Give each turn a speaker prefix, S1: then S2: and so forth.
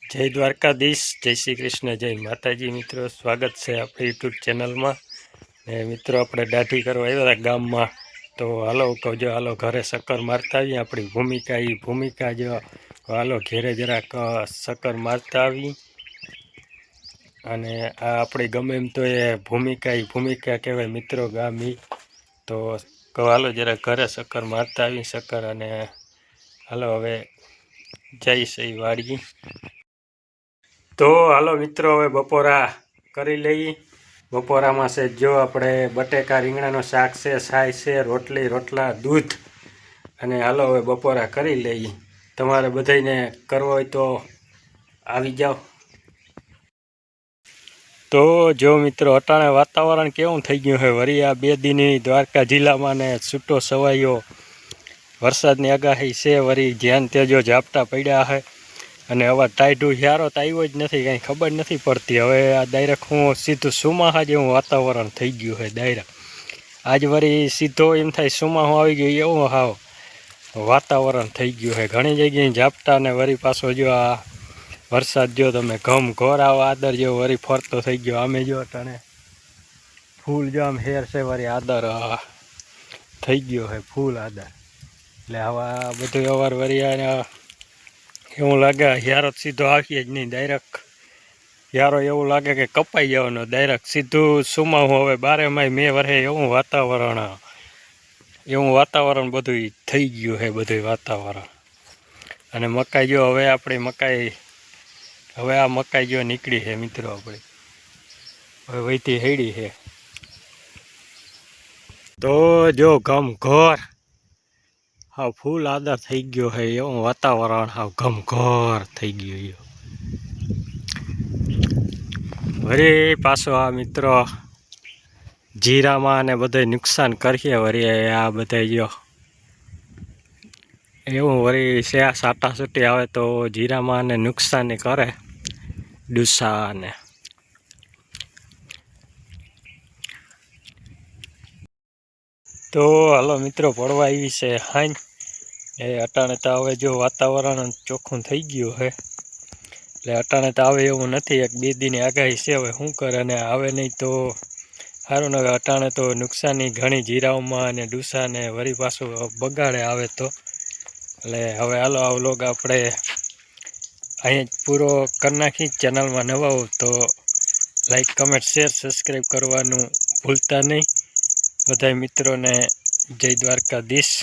S1: જય દ્વારકાધીશ, જય શ્રી કૃષ્ણ, જય માતાજી. મિત્રો, સ્વાગત છે આપણી યુટ્યુબ ચેનલમાં. ને મિત્રો, આપણે દાઢી કરવા આવ્યા હતા ગામમાં, તો હાલો કહજો, હાલો ઘરે શક્કર મારતા આવીએ. આપણી ભૂમિકા જો હાલો ઘેરે જરાક શક્કર મારતા આવી. અને આ આપણી ગમે એમ તો એ ભૂમિકા કહેવાય મિત્રો, ગામી. તો હાલો જરાક ઘરે શક્કર મારતા આવી શક્કર, અને હાલો હવે જઈશ એ વાડીએ. તો હાલો મિત્રો, હવે બપોરા કરી લઈ. બપોરામાં છે જો આપણે બટેકા રીંગણાનો શાક છે, છાય છે, રોટલા, દૂધ. અને હાલો હવે બપોરા કરી લઈ. તમારે બધાને કરવો હોય તો આવી જાઓ. તો જો મિત્રો, અટાણે વાતાવરણ કેવું થઈ ગયું છે. વળી આ 2 દિનની દ્વારકા જિલ્લામાં ને છૂટો સવાયો વરસાદની આગાહી છે. વળી ધ્યાન તેજો ઝાપટા પડ્યા છે. અને હવે ટાઈડું યારો તો આવ્યો જ નથી, કાંઈ ખબર નથી પડતી. હવે આ ડાયરેક્ટ હું સીધું સુમાહા જેવું વાતાવરણ થઈ ગયું છે ડાયરેક્ટ. આજ વળી સીધો એમ થાય સુમાહું આવી ગયું એવું હાવ વાતાવરણ થઈ ગયું છે. ઘણી જગ્યાએ ઝાપટા ને વળી પાછો જો આ વરસાદ જો તમે ઘમઘોર આવો આદર જેવો વળી ફરતો થઈ ગયો. આમે જો તને ફૂલ જો આમ હેર છે, વળી આદર થઈ ગયો છે, ફૂલ આદર. એટલે આવા બધું અવાર વળી એવું લાગે યારો સીધો આવીએ જ નહીં, ડાયરેક્ટ યારો એવું લાગે કે કપાઈ જવાનો. ડાયરેક્ટ સીધું સુમાવું હવે 12 માય મે વરસે એવું વાતાવરણ બધું થઈ ગયું છે, બધું વાતાવરણ. અને મકાઈ જો હવે આપણી આ મકાઈ જો નીકળી છે મિત્રો, આપણી હવે વહીથી હેડી છે. તો જો ઘમઘોર હાવ ફૂલ આદર થઈ ગયો છે, એવું વાતાવરણ હાવ ઘમઘોર થઈ ગયું. વળી પાછો આ મિત્રો જીરામાં ને બધે નુકસાન કરીએ. વળી આ બધા જો એવું વળી સાટા છૂટી આવે તો જીરામાં ને નુકસાની કરે ડૂસા ને. તો હાલો મિત્રો, પડવા આવી છે હાઈ. એ અટાણે તો હવે જો વાતાવરણ ચોખ્ખું થઈ ગયું છે, એટલે અટાણે તો આવે એવું નથી. 1-2 દિનની આગાહી છે, હવે શું કરે. અને આવે નહીં તો સારું ને. અટાણે તો નુકસાની ઘણી જીરાઓમાં અને ડૂસાને વળી પાછું બગાડે આવે તો. એટલે હવે હાલો આ વ્લોગ આપણે અહીં જ પૂરો કરી નાખી. ચેનલમાં નવા હો તો લાઈક, કમેન્ટ, શેર, સબસ્ક્રાઈબ કરવાનું ભૂલતા નહીં. બધા મિત્રોને જય દ્વારકાધીશ.